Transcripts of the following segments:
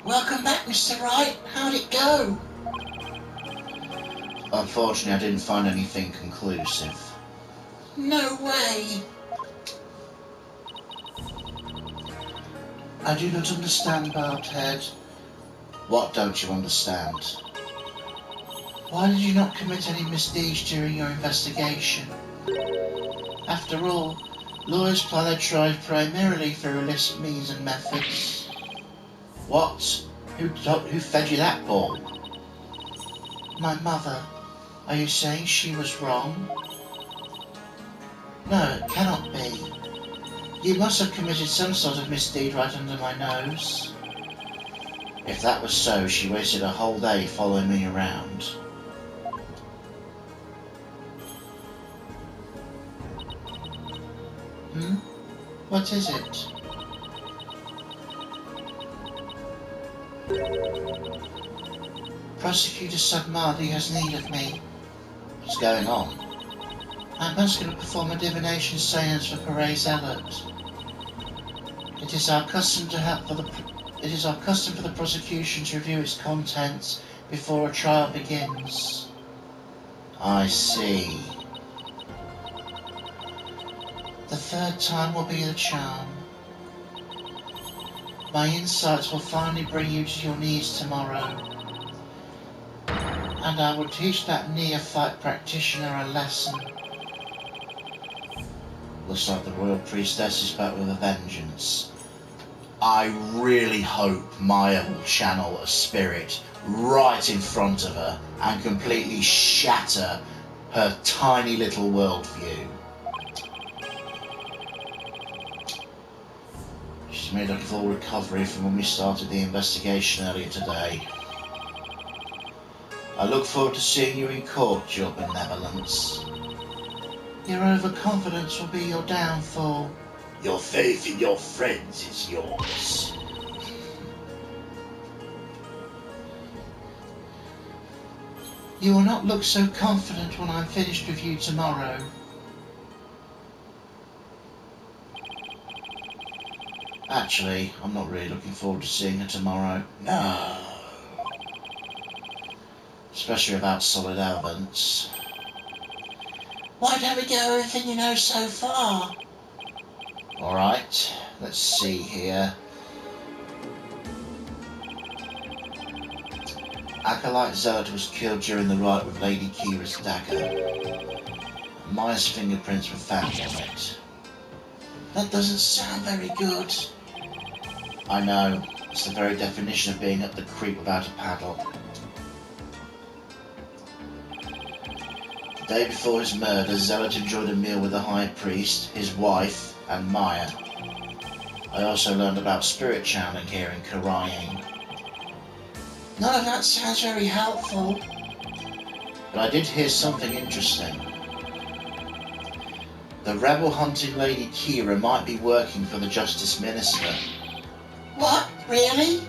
Welcome back, Mr. Wright. How'd it go? Unfortunately, I didn't find anything conclusive. No way. I do not understand, Baldhead. What don't you understand? Why did you not commit any misdeeds during your investigation? After all, lawyers ply their trade primarily through illicit means and methods. What? Who fed you that ball? My mother. Are you saying she was wrong? No, it cannot be. You must have committed some sort of misdeed right under my nose. If that was so, she wasted a whole day following me around. What is it? Prosecutor Sagmadi has need of me. What's going on? I must go to perform a divination seance for Perez Elliot. It is our custom for the prosecution to review its contents before a trial begins. I see. The third time will be the charm. My insights will finally bring you to your knees tomorrow. And I will teach that neophyte practitioner a lesson. Looks like the royal priestess is back with a vengeance. I really hope Maya will channel a spirit right in front of her and completely shatter her tiny little worldview. She's made a full recovery from when we started the investigation earlier today. I look forward to seeing you in court, Your Benevolence. Your overconfidence will be your downfall. Your faith in your friends is yours. You will not look so confident when I'm finished with you tomorrow. Actually, I'm not really looking forward to seeing her tomorrow. No. Especially without solid evidence. Why don't we get everything you know so far? Alright, let's see here. Acolyte Zealot was killed during the rite with Lady Kira's dagger. Maya's fingerprints were found on it. That doesn't sound very good. I know, it's the very definition of being up the creek without a paddle. The day before his murder, Zealot enjoyed a meal with the High Priest, his wife, and Maya. I also learned about spirit channeling here in Karayin. None of that sounds very helpful. But I did hear something interesting. The rebel hunting Lady Kira might be working for the Justice Minister. What? Really?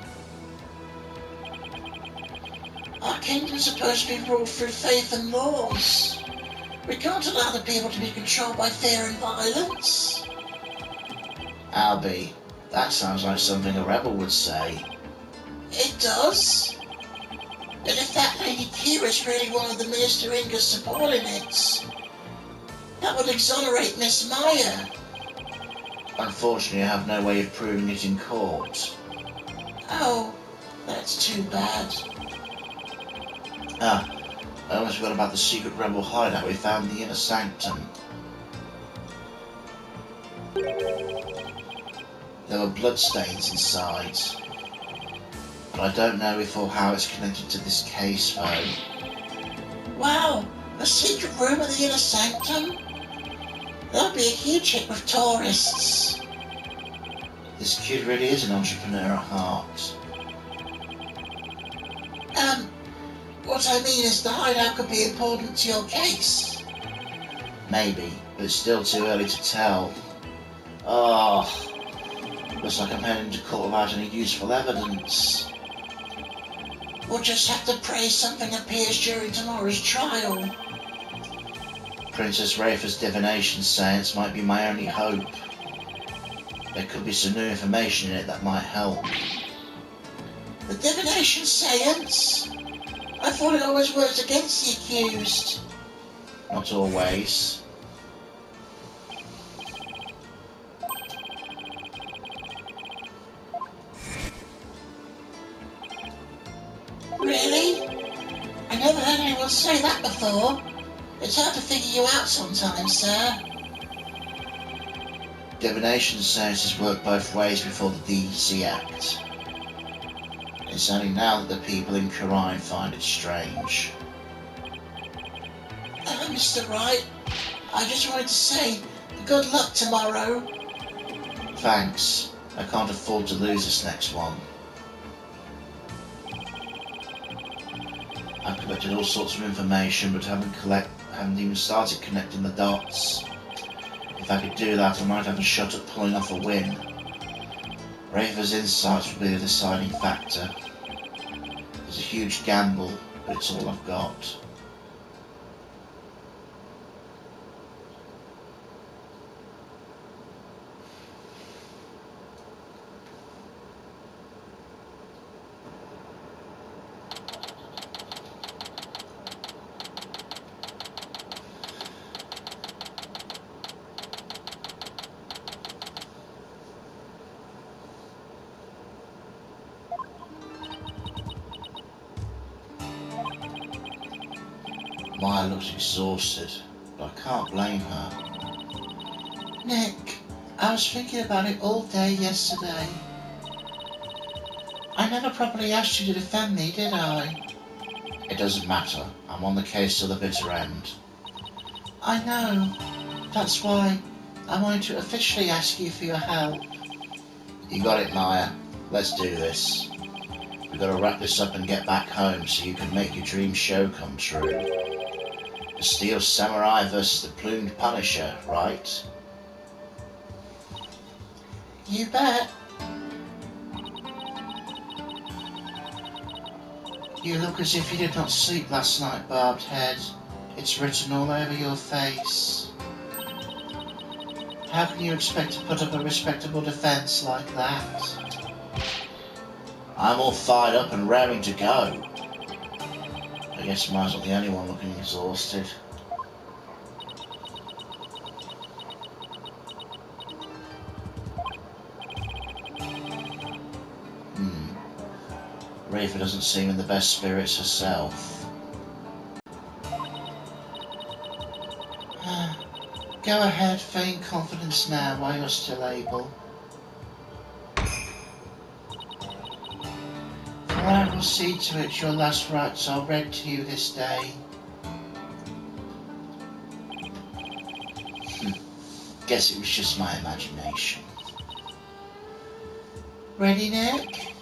Our kingdom's supposed to be ruled through faith and laws. We can't allow the people to be controlled by fear and violence. Albie, that sounds like something a rebel would say. It does. And if that Lady Kira's really one of the Minister Inga's subordinates, that would exonerate Miss Maya. Unfortunately, I have no way of proving it in court. Oh, that's too bad. I almost forgot about the secret rebel hideout we found in the Inner Sanctum. There were bloodstains inside. But I don't know if or how it's connected to this case, though. Wow, a secret room in the Inner Sanctum? That'll be a huge hit with tourists. This kid really is an entrepreneur at heart. What I mean is the hideout could be important to your case. Maybe, but it's still too early to tell. Oh, looks like I'm heading to court without any useful evidence. We'll just have to pray something appears during tomorrow's trial. Princess Rafa's divination seance might be my only hope. There could be some new information in it that might help. The divination seance? I thought it always worked against the accused. Not always. Really? I never heard anyone say that before. It's hard to figure you out sometimes, sir. Divination seances work both ways before the DEC Act. It's only now that the people in Khura'in find it strange. Mr. Wright, I just wanted to say, good luck tomorrow. Thanks. I can't afford to lose this next one. I've collected all sorts of information, but haven't even started connecting the dots. If I could do that, I might have a shot at pulling off a win. Raver's insights will be the deciding factor. It's a huge gamble, but it's all I've got. Maya looks exhausted, but I can't blame her. Nick, I was thinking about it all day yesterday. I never properly asked you to defend me, did I? It doesn't matter. I'm on the case till the bitter end. I know. That's why I wanted to officially ask you for your help. You got it, Maya. Let's do this. We've got to wrap this up and get back home so you can make your dream show come true. The Steel Samurai versus the Plumed Punisher, right? You bet. You look as if you did not sleep last night, Barbed Head. It's written all over your face. How can you expect to put up a respectable defence like that? I'm all fired up and raring to go. I guess Maya's not the only one looking exhausted. Raver doesn't seem in the best spirits herself. Go ahead, feign confidence now while you're still able. For I will see to it your last rites are read to you this day. Guess it was just my imagination. Ready, Nick?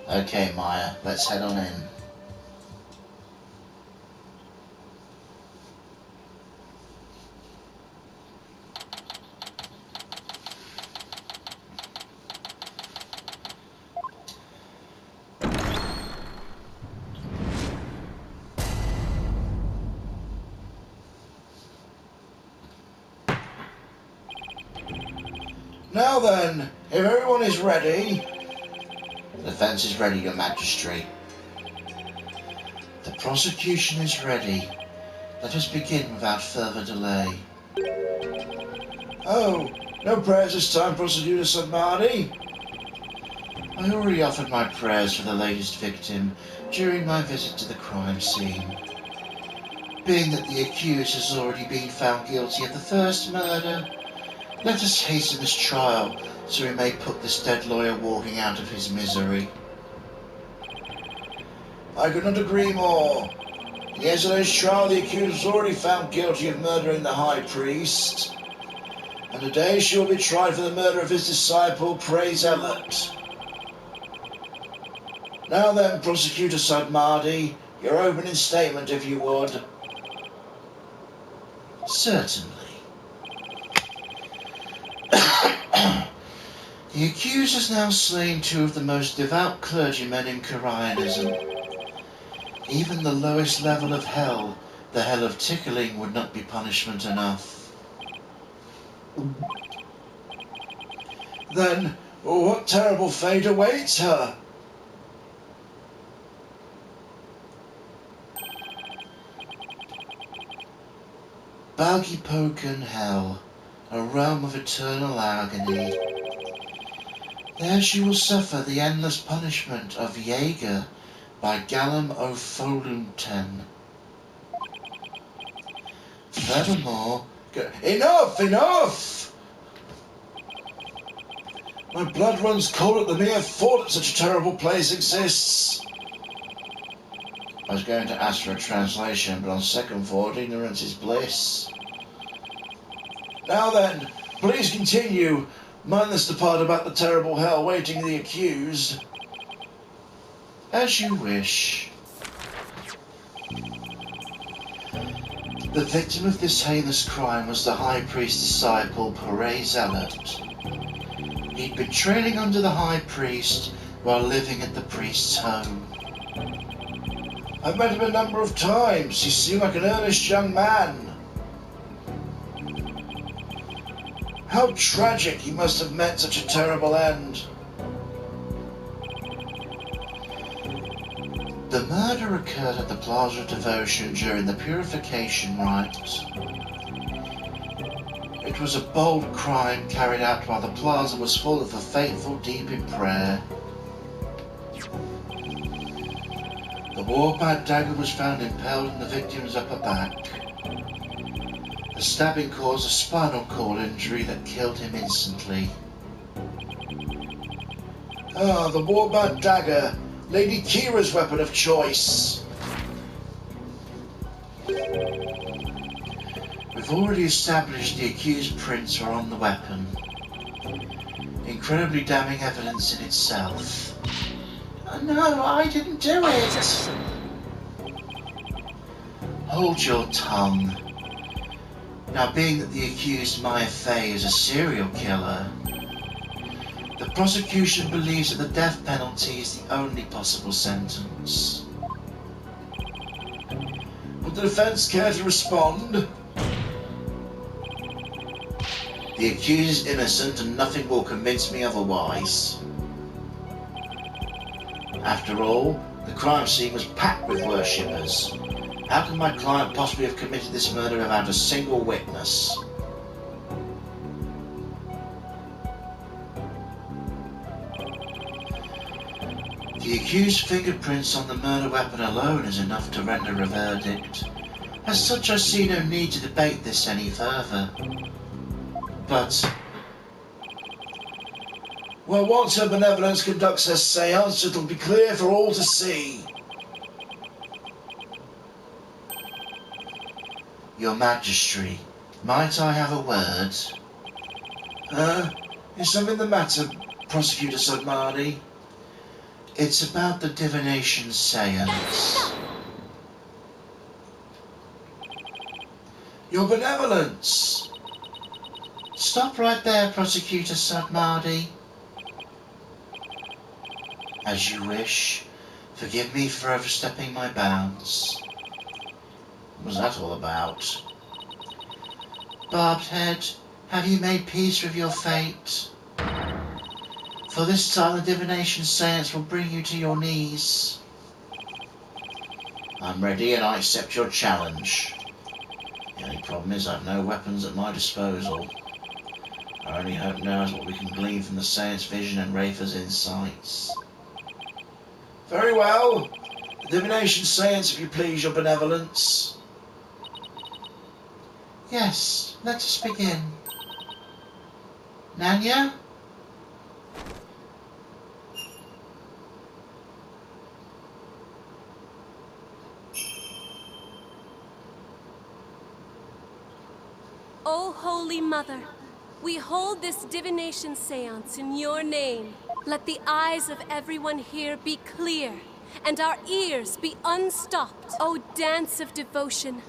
Okay, Maya, let's head on in. Now then, if everyone is ready... The defence is ready, Your Majesty. The prosecution is ready. Let us begin without further delay. Oh, no prayers this time, Prosecutor Sadmadi. I already offered my prayers for the latest victim during my visit to the crime scene. Being that the accused has already been found guilty of the first murder, let us hasten this trial so we may put this dead lawyer walking out of his misery. I could not agree more. In yesterday's trial, the accused was already found guilty of murdering the High Priest, and today she will be tried for the murder of his disciple, Praise Elliot. Now then, Prosecutor Sadmadi, your opening statement, if you would. Certainly. The accused has now slain two of the most devout clergymen in Khura'anism. Even the lowest level of hell, the hell of tickling, would not be punishment enough. Then, what terrible fate awaits her? Balgipoken Hell, a realm of eternal agony. There she will suffer the endless punishment of Jaeger by Gallum O'Folunten. Furthermore, enough! Enough! My blood runs cold at the mere thought that such a terrible place exists. I was going to ask for a translation, but on second thought, ignorance is bliss. Now then, please continue, minus the part about the terrible hell waiting the accused. As you wish. The victim of this heinous crime was the high priest's disciple, Pere Zealot. He'd been training under the high priest while living at the priest's home. I've met him a number of times. He seemed like an earnest young man. How tragic he must have met such a terrible end. The murder occurred at the Plaza of Devotion during the purification rite. It was a bold crime carried out while the plaza was full of the faithful deep in prayer. The war-bad dagger was found impaled in the victim's upper back. The stabbing caused a spinal cord injury that killed him instantly. Ah, the war-bad dagger, Lady Kira's weapon of choice. We've already established the accused prints are on the weapon. Incredibly damning evidence in itself. No, I didn't do it. Hold your tongue. Now, being that the accused Maya Fey is a serial killer, the prosecution believes that the death penalty is the only possible sentence. Would the defense care to respond? The accused is innocent and nothing will convince me otherwise. After all, the crime scene was packed with worshippers. How can my client possibly have committed this murder without a single witness? The accused's fingerprints on the murder weapon alone is enough to render a verdict. As such, I see no need to debate this any further. But well, once Her Benevolence conducts her seance, it'll be clear for all to see. Your Majesty, might I have a word? Is something the matter, Prosecutor Sudmadi? It's about the divination seance. Your Benevolence! Stop right there, Prosecutor Sudmadi. As you wish. Forgive me for overstepping my bounds. What was that all about? Barbed Head, have you made peace with your fate? For this time the divination seance will bring you to your knees. I'm ready and I accept your challenge. The only problem is I've no weapons at my disposal. Our only hope now is what we can glean from the seance vision and Rafer's insights. Very well. The divination seance, if you please, Your Benevolence. Yes, let us begin. Nanya? O Holy Mother, we hold this divination seance in your name. Let the eyes of everyone here be clear, and our ears be unstopped. O dance of devotion,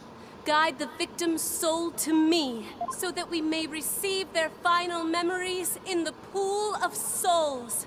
guide the victim's soul to me, so that we may receive their final memories in the pool of souls.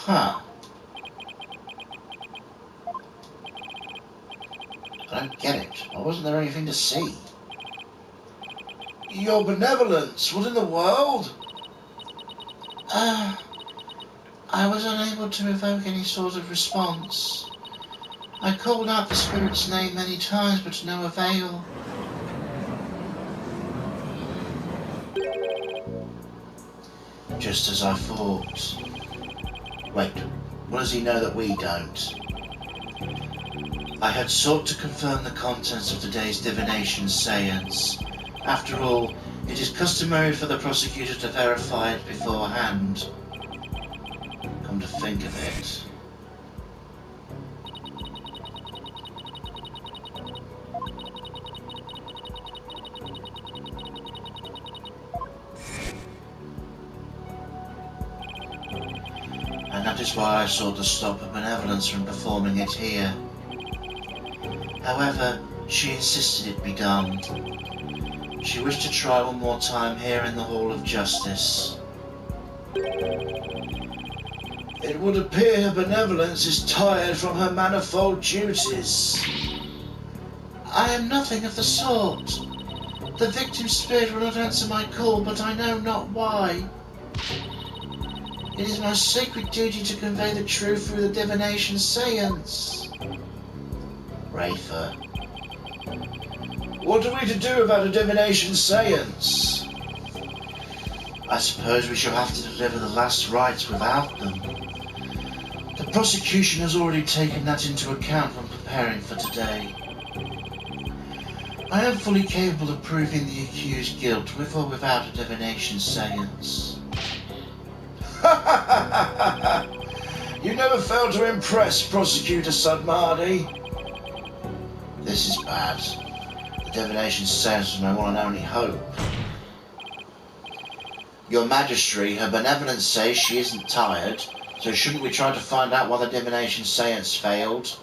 Huh. I don't get it. Why wasn't there anything to see? Your benevolence, what in the world? I was unable to evoke any sort of response. I called out the spirit's name many times, but to no avail. Just as I thought. Wait, what does he know that we don't? I had sought to confirm the contents of today's divination seance. After all, it is customary for the prosecutor to verify it beforehand. Come to think of it. And that is why I sought to stop her benevolence from performing it here. However, she insisted it be done. She wished to try one more time here in the Hall of Justice. It would appear her benevolence is tired from her manifold duties. I am nothing of the sort. The victim's spirit will not answer my call, but I know not why. It is my sacred duty to convey the truth through the divination seance. Rafer. What are we to do about a divination seance? I suppose we shall have to deliver the last rites without them. The prosecution has already taken that into account when preparing for today. I am fully capable of proving the accused's guilt with or without a divination seance. You never fail to impress, Prosecutor Sudmardy. This is bad. The divination seance is my one and only hope. Your Majesty, her benevolence says she isn't tired, so shouldn't we try to find out why the divination seance failed?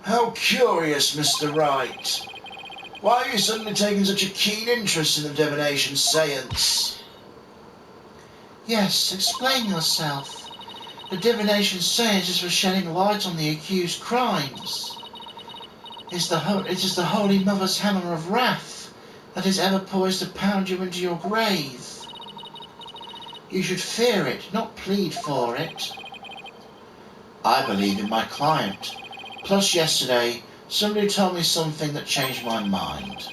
How curious, Mr. Wright. Why are you suddenly taking such a keen interest in the divination seance? Yes, explain yourself. The divination seance is for shedding light on the accused's crimes. It is the Holy Mother's hammer of wrath that is ever poised to pound you into your grave. You should fear it, not plead for it. I believe in my client. Plus yesterday, somebody told me something that changed my mind.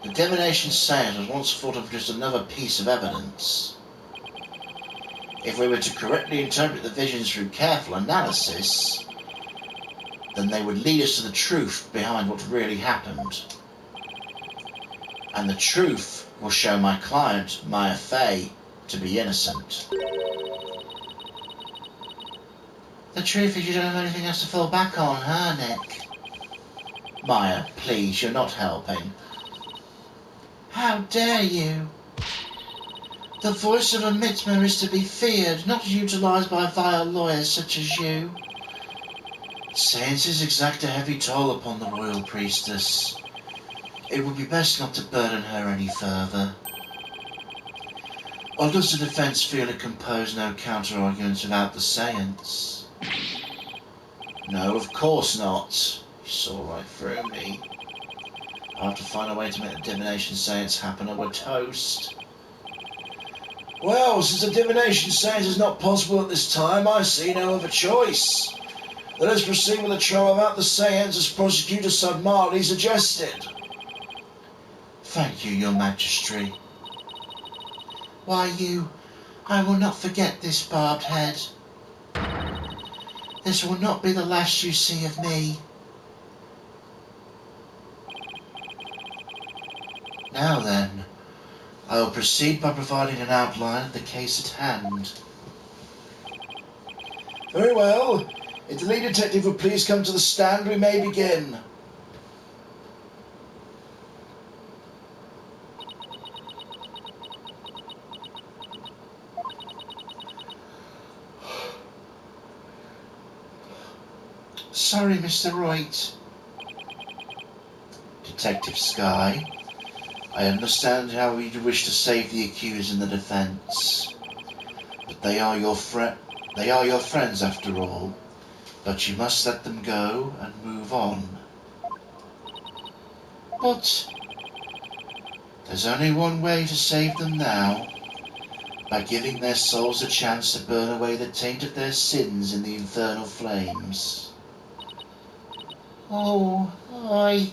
The divination seance was once thought of just another piece of evidence. If we were to correctly interpret the visions through careful analysis, then they would lead us to the truth behind what really happened. And the truth will show my client, Maya Fey, to be innocent. The truth is you don't have anything else to fall back on, huh, Nick? Maya, please, you're not helping. How dare you? The voice of a Mitzvah is to be feared, not utilised by vile lawyers such as you. Seances exact a heavy toll upon the royal priestess. It would be best not to burden her any further. Or does the defence feel it can pose no counter-arguments without the seance? No, of course not. You saw right through me. I'll have to find a way to make the divination seance happen or we're toast. Well, since the divination seance is not possible at this time, I see no other choice. Let us proceed with the trial without the seance as Prosecutor Sudmardy suggested. Thank you, Your Majesty. Why, I will not forget this barbed head. This will not be the last you see of me. Now then, I will proceed by providing an outline of the case at hand. Very well. If the lead detective would please come to the stand, we may begin. Sorry, Mr. Wright. Detective Skye, I understand how you wish to save the accused and the defence. But they are your friends after all. But you must let them go and move on. But there's only one way to save them now, by giving their souls a chance to burn away the taint of their sins in the infernal flames. Oh, I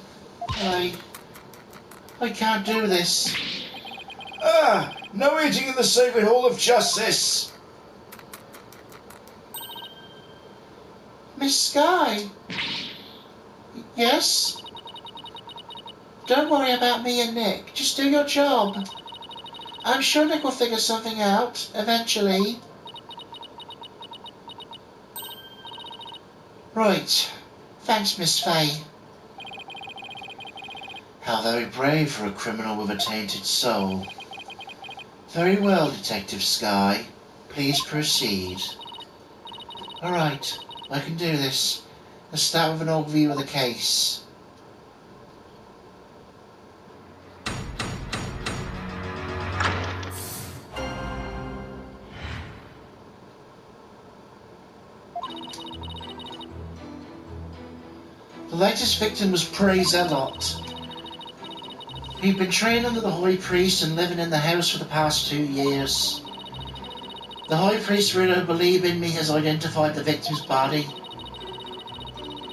can't do this. Ah, no eating in the Sacred Hall of Justice! Miss Skye? Yes? Don't worry about me and Nick. Just do your job. I'm sure Nick will figure something out, eventually. Right. Thanks, Miss Faye. How very brave for a criminal with a tainted soul. Very well, Detective Skye. Please proceed. All right, I can do this. Let's start with an overview of the case. The latest victim was Prey Zealot. He'd been trained under the High Priest and living in the house for the past 2 years. The High Priest, widow Believe in Me, has identified the victim's body.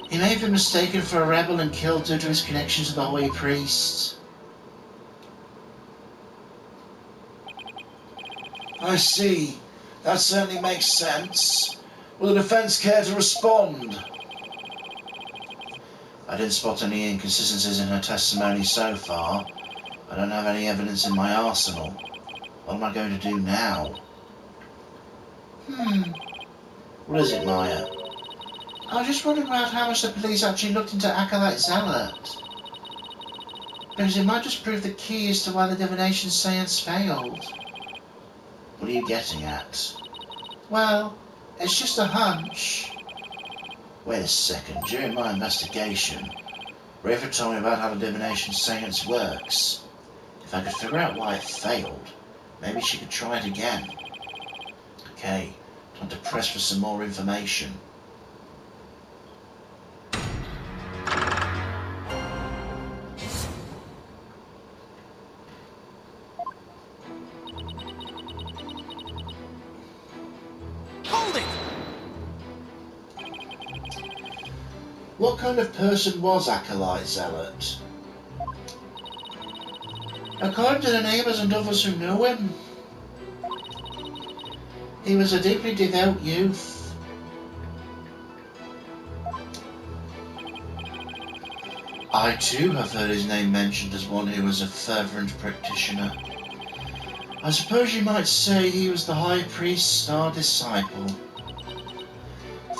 He may have been mistaken for a rebel and killed due to his connection to the High Priest. I see. That certainly makes sense. Will the defence care to respond? I didn't spot any inconsistencies in her testimony so far. I don't have any evidence in my arsenal. What am I going to do now? What is it, Maya? I was just wondering about how much the police actually looked into Acolyte Zealot. Because it might just prove the key as to why the divination seance failed. What are you getting at? Well, it's just a hunch. Wait a second. During my investigation, Rafer told me about how the divination seance works. If I could figure out why it failed, maybe she could try it again. Okay, time to press for some more information. Hold it! What kind of person was Acolyte Zealot? According to the neighbours and others who knew him, he was a deeply devout youth. I too have heard his name mentioned as one who was a fervent practitioner. I suppose you might say he was the High Priest's star disciple.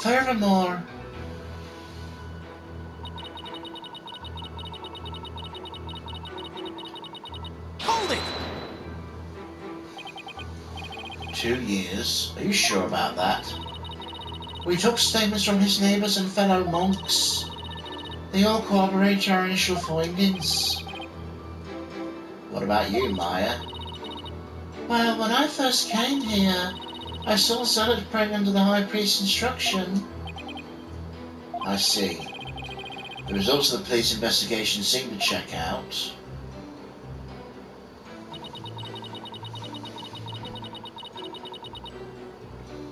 Furthermore, Hold it! 2 years? Are you sure about that? we took statements from his neighbours and fellow monks. They all corroborate our initial findings. What about you, Maya? Well, when I first came here, I saw Zealot praying under the High Priest's instruction. I see. The results of the police investigation seem to check out.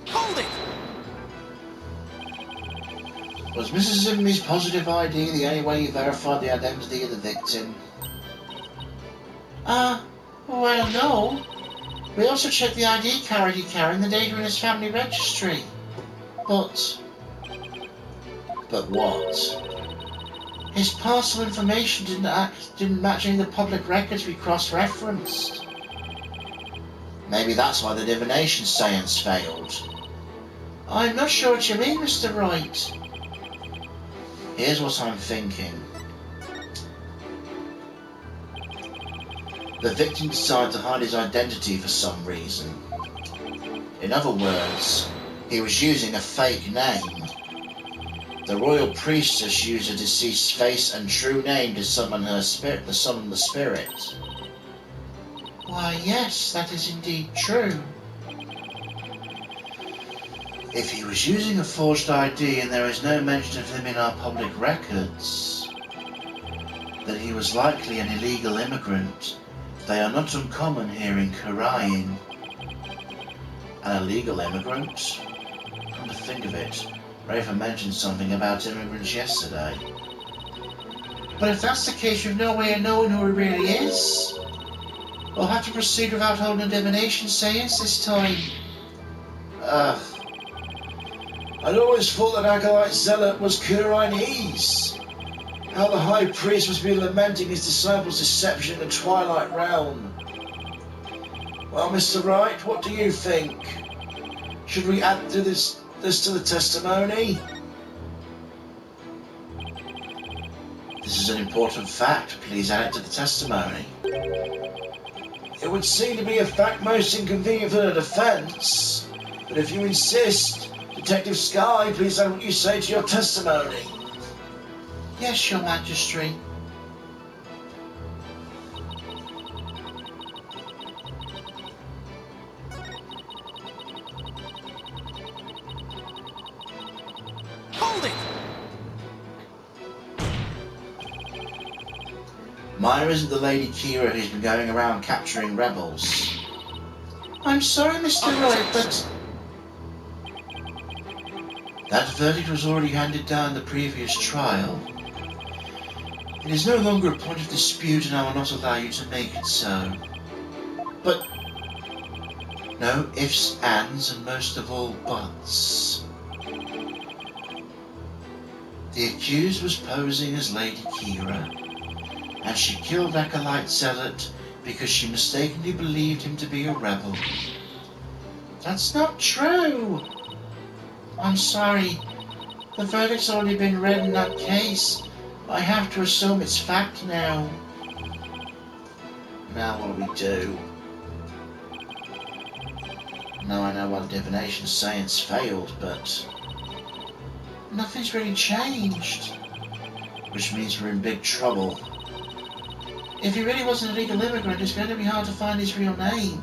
Hold it! Was Mrs. Zimney's positive ID the only way you verified the identity of the victim? Well, no. We also checked the ID card he carried and the data in his family registry. But what? his personal information didn't match any of the public records we cross-referenced. Maybe that's why the divination seance failed. I'm not sure what you mean, Mr. Wright. Here's what I'm thinking. The victim decided to hide his identity for some reason. In other words, he was using a fake name. The royal priestess used a deceased's face and true name to summon the spirit. Why, yes, that is indeed true. If he was using a forged ID and there is no mention of him in our public records, then he was likely an illegal immigrant. They are not uncommon here in Karain. An illegal immigrant? Come to think of it, Raven mentioned something about immigrants yesterday. But if that's the case, you've no way of knowing who he really is. We'll have to proceed without holding a divination seance this time. Ugh. I'd always thought that Acolyte Zealot was Kurainese. How the High Priest must be lamenting his disciples' deception in the Twilight Realm. Well, Mr. Wright, what do you think? Should we add to this to the testimony? This is an important fact. Please add it to the testimony. It would seem to be a fact most inconvenient for the defense, but if you insist, Detective Sky, please add what you say to your testimony. Yes, Your Majesty. Hold it! Maya isn't the Lady Kira who's been going around capturing rebels. I'm sorry, Mr. Wright, but... That verdict was already handed down in the previous trial. It is no longer a point of dispute and I will not allow you to make it so. But... no ifs, ands, and most of all, buts. The accused was posing as Lady Kira, and she killed Acolyte Zealot because she mistakenly believed him to be a rebel. That's not true! I'm sorry. The verdict's already been read in that case. I have to assume it's fact now. Now what do we do? Now I know why the divination science failed, but... nothing's really changed. Which means we're in big trouble. If he really was an illegal immigrant, it's going to be hard to find his real name.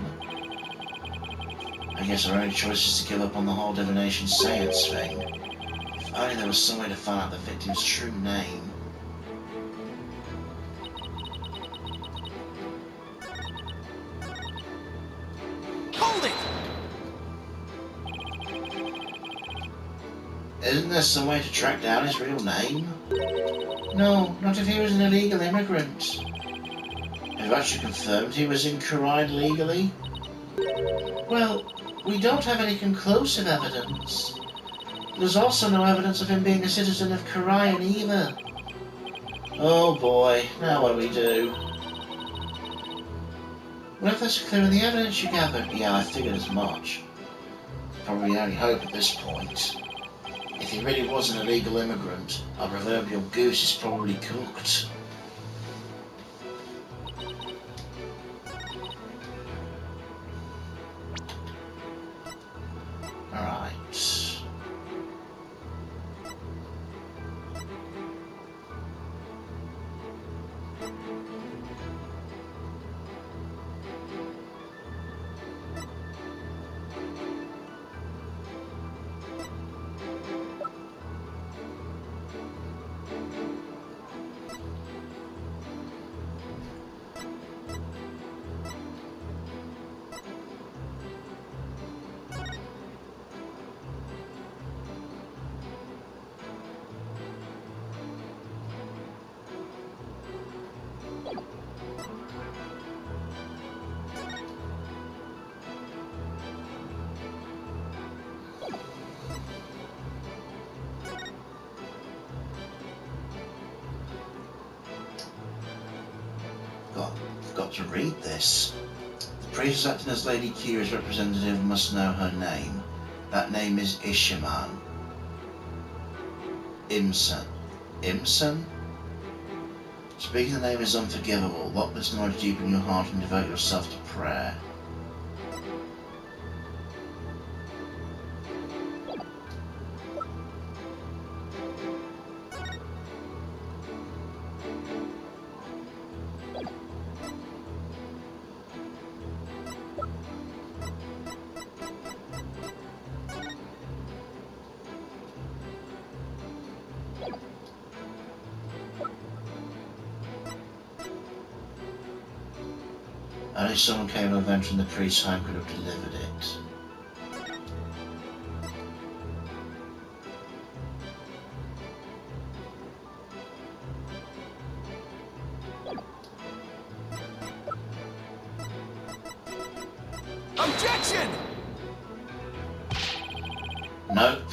I guess our only choice is to give up on the whole divination seance thing. If only there was some way to find out the victim's true name. Hold it! Isn't there some way to track down his real name? No, not if he was an illegal immigrant. Have you actually confirmed he was in Karain legally? Well, we don't have any conclusive evidence. There's also no evidence of him being a citizen of Karain either. Oh boy, now what do we do? Well, if that's clear in the evidence you gathered, yeah, I figured as much. Probably the only hope at this point. If he really was an illegal immigrant, our proverbial goose is probably cooked. Alright. I've got to read this. The priest acting as Lady Kira's representative must know her name. That name is Ishaman. Imson. Imson? Speaking the name is unforgivable. Lock this knowledge deep in your heart and devote yourself to prayer. Only someone capable of entering the priest's home could have delivered it. Objection! Nope.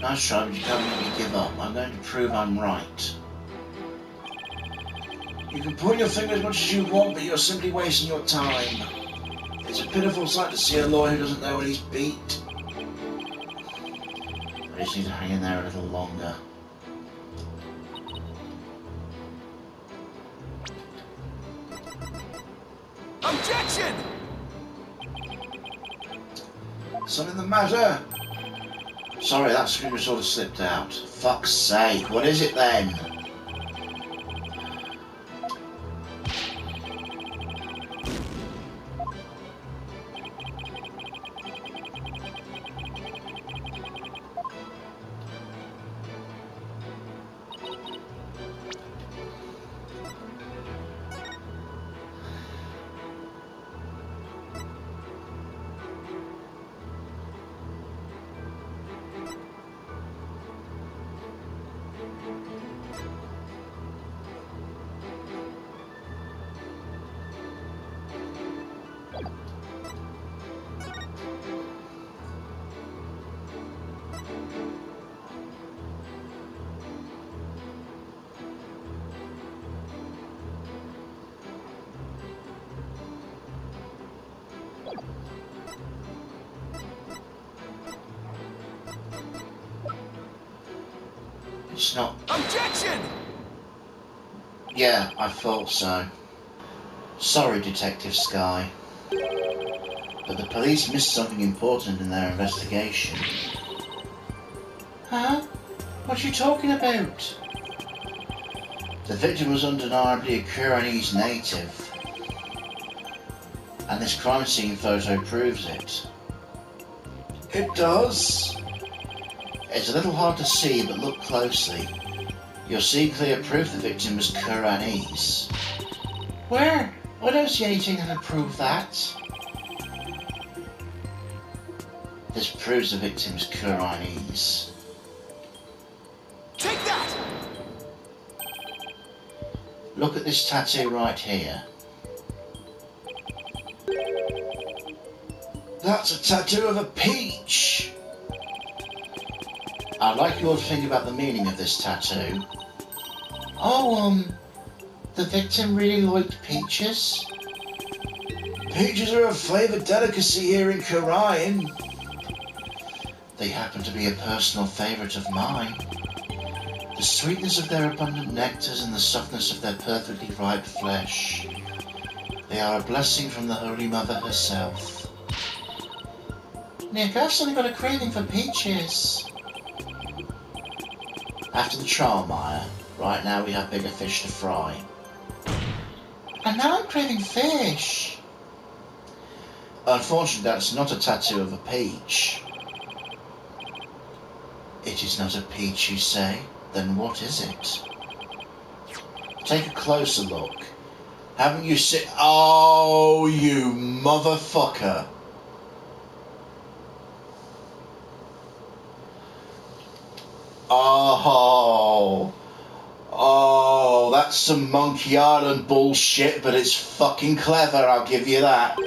Nice try, but you can't make me give up. I'm going to prove I'm right. You can point your finger as much as you want, but you're simply wasting your time. It's a pitiful sight to see a lawyer who doesn't know what he's beat. I just need to hang in there a little longer. Objection! Something the matter? Sorry, that screamer sort of slipped out. Fuck's sake, what is it then? It's not... Objection! Yeah, I thought so. Sorry, Detective Skye. But the police missed something important in their investigation. Huh? What are you talking about? The victim was undeniably a Kuranese native. And this crime scene photo proves it. It does? It's a little hard to see, but look closely. You'll see clear proof the victim was Kuranese. Where? I don't see anything that would prove that. This proves the victim's Kuranese. Take that! Look at this tattoo right here. That's a tattoo of a peach! I'd like you all to think about the meaning of this tattoo. Oh, the victim really liked peaches? Peaches are a flavoured delicacy here in Khura'in. They happen to be a personal favourite of mine. The sweetness of their abundant nectars and the softness of their perfectly ripe flesh. They are a blessing from the Holy Mother herself. Nick, I've suddenly got a craving for peaches. After the trial, Maya. Right now we have bigger fish to fry. And now I'm craving fish. Unfortunately, that's not a tattoo of a peach. It is not a peach, you say? Then what is it? Take a closer look. Haven't you seen... Oh, you motherfucker. Oh, that's some Monkey Island bullshit, but it's fucking clever, I'll give you that.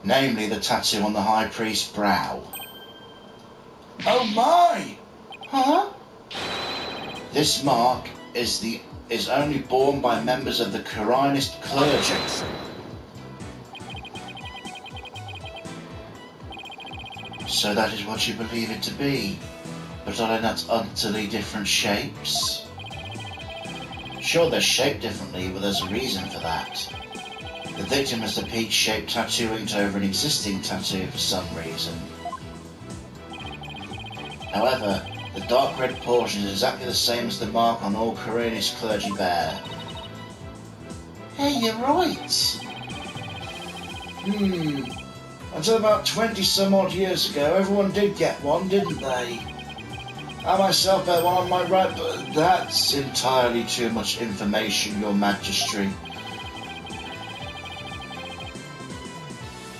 Namely, the tattoo on the High Priest's brow. Oh my! Huh? This mark is only borne by members of the Khurainist clergy. So that is what you believe it to be, but are they not utterly different shapes? Sure, they're shaped differently, but there's a reason for that. The victim has the peach-shaped tattoo inked over an existing tattoo for some reason. However, the dark red portion is exactly the same as the mark on all Khurainist clergy bear. Hey, you're right! Until about 20 some odd years ago, everyone did get one, didn't they? I myself bear one on my right, but that's entirely too much information, Your Majesty.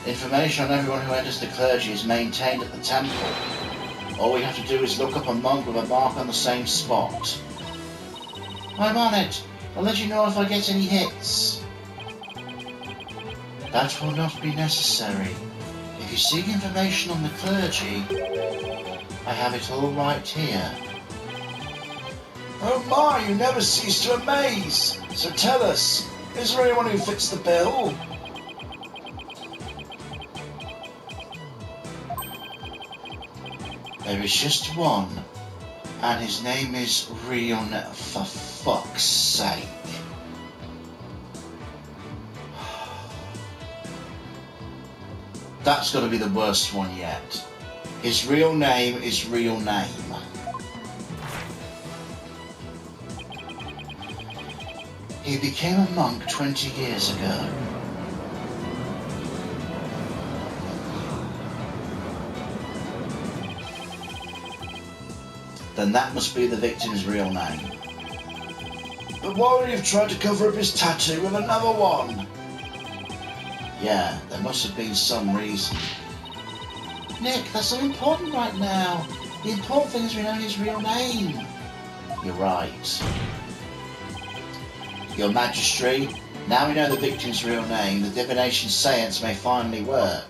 Information on everyone who enters the clergy is maintained at the temple. All we have to do is look up a monk with a mark on the same spot. I'm on it. I'll let you know if I get any hits. That will not be necessary. If you seek information on the clergy, I have it all right here. Oh my, you never cease to amaze! So tell us, is there anyone who fits the bill? There is just one, and his name is Rion, for fuck's sake. That's got to be the worst one yet. His real name is real name. He became a monk 20 years ago. Then that must be the victim's real name. But why would he have tried to cover up his tattoo with another one? Yeah, there must have been some reason. Nick, that's not important right now. The important thing is we know his real name. You're right. Your Majesty, now we know the victim's real name, the divination seance may finally work.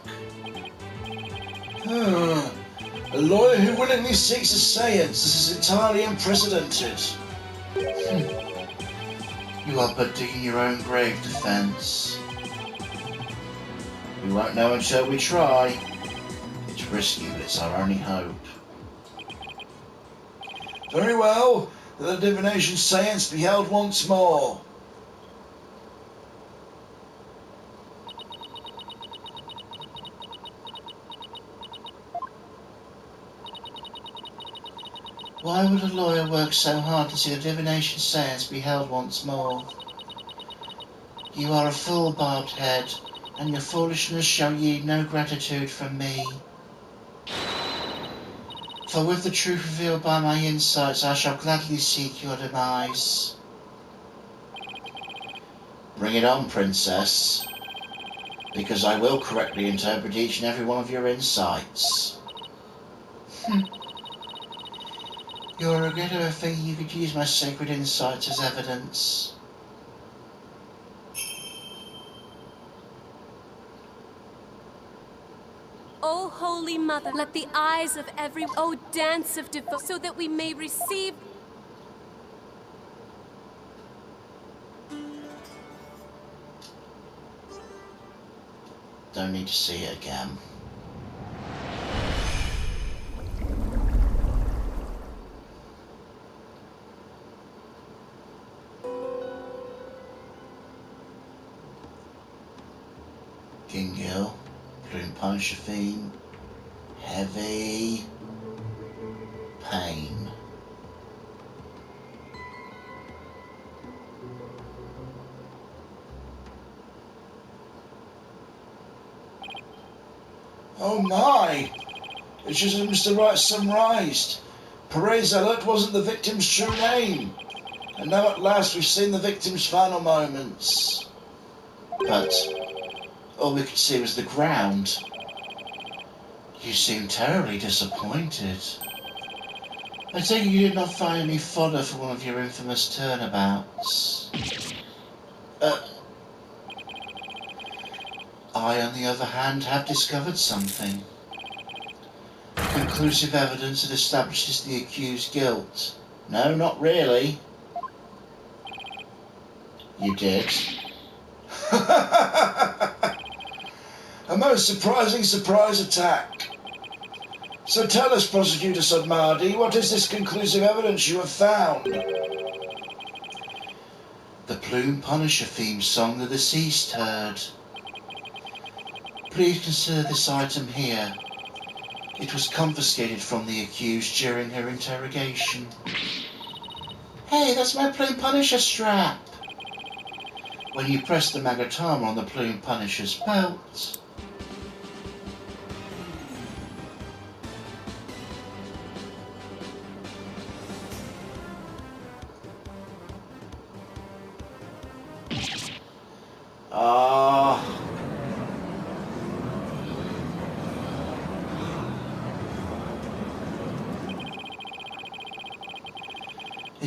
A lawyer who willingly seeks a seance. This is entirely unprecedented. You are but digging your own grave, Defense. We won't know until we try. It's risky, but it's our only hope. Very well. The divination seance be held once more. Why would a lawyer work so hard to see the divination seance be held once more? You are a fool, Barbed Head, and your foolishness shall yield no gratitude from me. For with the truth revealed by my insights, I shall gladly seek your demise. Bring it on, Princess, because I will correctly interpret each and every one of your insights. You're a regretter of thinking you could use my sacred insights as evidence. O Holy Mother, let the eyes of every... O dance of devotion, so that we may receive... Don't need to see it again. Gingil, Plume Punisher theme, heavy pain. Oh my! It's just as Mr. Wright summarised. Perez Alert wasn't the victim's true name. And now at last we've seen the victim's final moments. But all we could see was the ground. You seem terribly disappointed. I take it you did not find any fodder for one of your infamous turnabouts. I, on the other hand, have discovered something. Conclusive evidence that establishes the accused's guilt. No, not really. You did. A most surprising surprise attack. So tell us, Prosecutor Sodmardi, what is this conclusive evidence you have found? The Plume Punisher theme song the deceased heard. Please consider this item here. It was confiscated from the accused during her interrogation. Hey, that's my Plume Punisher strap. When you press the Magatama on the Plume Punisher's belt,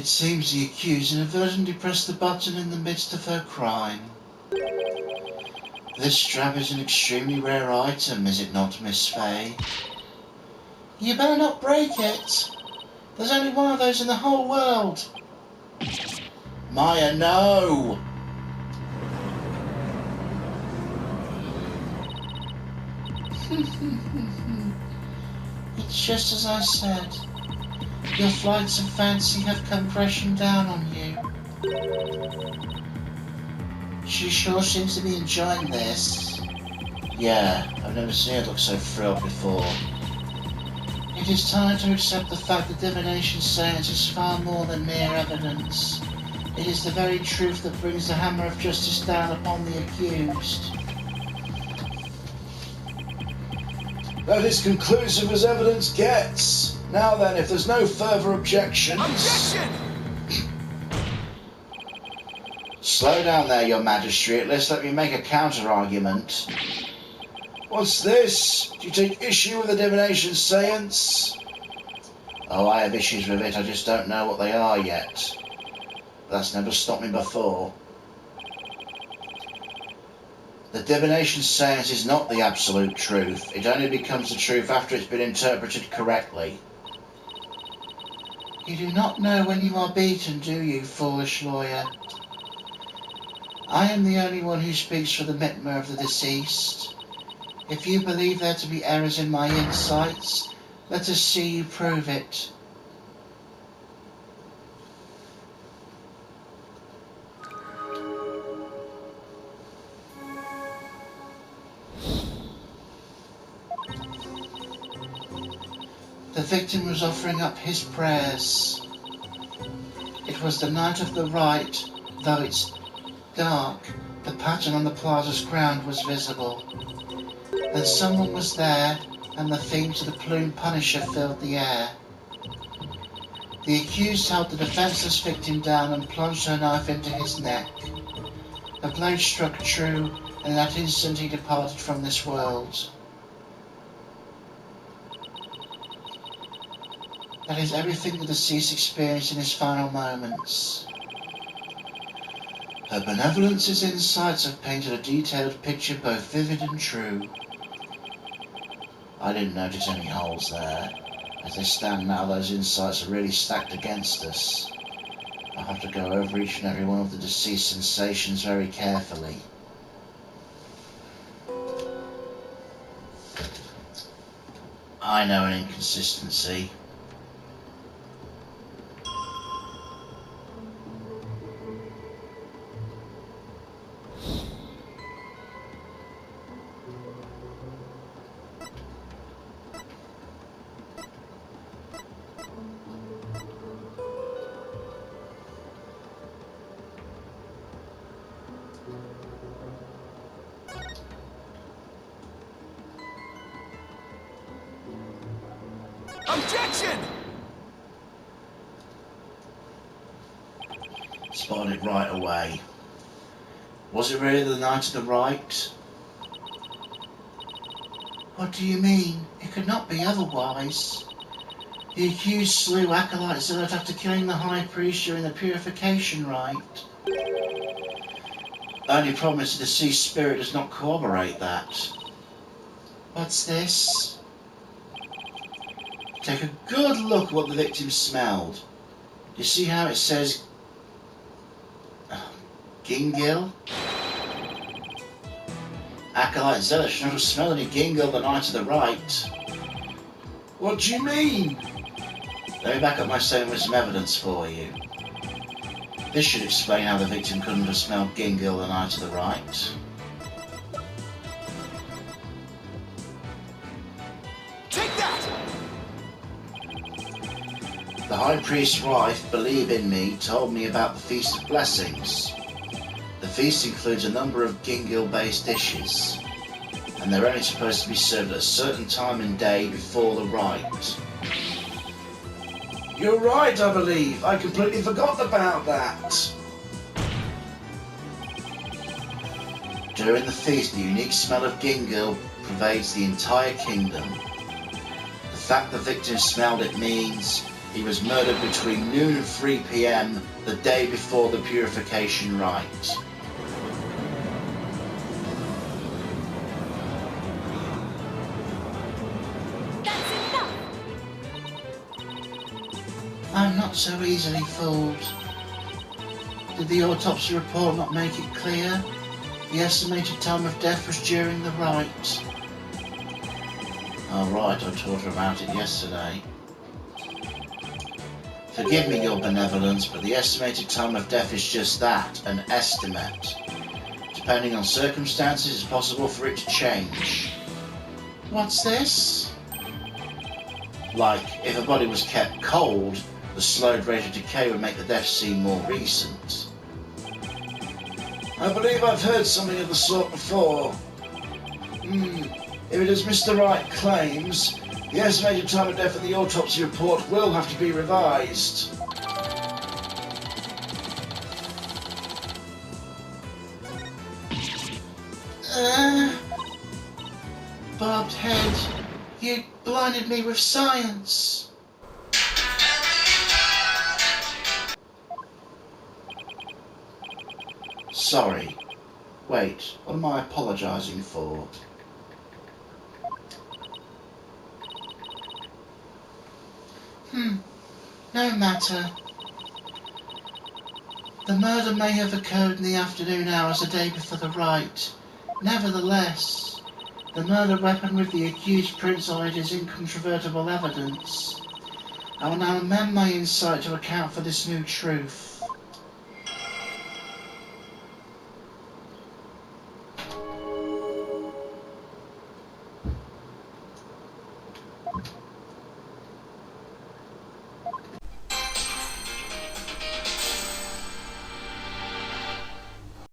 It seems the accused inadvertently pressed the button in the midst of her crime. This strap is an extremely rare item, is it not, Miss Fay? You better not break it. There's only one of those in the whole world. Maya, no! It's just as I said. Your flights of fancy have come crashing down on you. She sure seems to be enjoying this. Yeah, I've never seen her look so thrilled before. It is time to accept the fact that divination science is far more than mere evidence. It is the very truth that brings the hammer of justice down upon the accused. That is conclusive as evidence gets. Now then, if there's no further objections... Objection! Slow down there, your majesty. Let's let me make a counter-argument. What's this? Do you take issue with the divination seance? Oh, I have issues with it, I just don't know what they are yet. That's never stopped me before. The divination seance is not the absolute truth. It only becomes the truth after it's been interpreted correctly. You do not know when you are beaten, do you, foolish lawyer? I am the only one who speaks for the Mitmer of the deceased. If you believe there to be errors in my insights, let us see you prove it. The victim was offering up his prayers. It was the night of the rite, though it's dark, the pattern on the plaza's ground was visible. Then someone was there, and the theme to the Plume Punisher filled the air. The accused held the defenseless victim down and plunged her knife into his neck. The blade struck true, and in that instant he departed from this world. That is everything the deceased experienced in his final moments. Her benevolence's insights have painted a detailed picture both vivid and true. I didn't notice any holes there. As they stand now, those insights are really stacked against us. I'll have to go over each and every one of the deceased sensations very carefully. I know an inconsistency. Objection! Spotted it right away. Was it really the night of the rite? What do you mean? It could not be otherwise. The accused slew Acolyte Zealot after killing the High Priest during the purification rite. Only problem is the deceased spirit does not corroborate that. What's this? Take a good look at what the victim smelled. You see how it says Gingil? Acolyte Zealot should not have smelled any Gingil the night of the rite. What do you mean? Let me back up my statement with some evidence for you. This should explain how the victim couldn't have smelled Gingil the night of the rite. Take that! The High Priest's wife, Believe in Me, told me about the Feast of Blessings. The feast includes a number of Gingil-based dishes, and they're only supposed to be served at a certain time and day before the rite. You're right, I believe. I completely forgot about that. During the feast, the unique smell of Gingil pervades the entire kingdom. The fact the victim smelled it means He was murdered between noon and 3 p.m. the day before the purification rite. That's enough! I'm not so easily fooled. Did the autopsy report not make it clear? The estimated time of death was during the rite. Oh right, I taught her about it yesterday. Forgive me your benevolence, but the estimated time of death is just that, an estimate. Depending on circumstances, it's possible for it to change. What's this? Like, if a body was kept cold, the slowed rate of decay would make the death seem more recent. I believe I've heard something of the sort before. If it is Mr. Wright claims, the estimated time of death in the autopsy report will have to be revised. Bobbed head, you blinded me with science. Sorry. Wait, what am I apologising for? No matter. The murder may have occurred in the afternoon hours the day before the rite. Nevertheless, the murder weapon with the accused prints on it is incontrovertible evidence. I will now amend my insight to account for this new truth.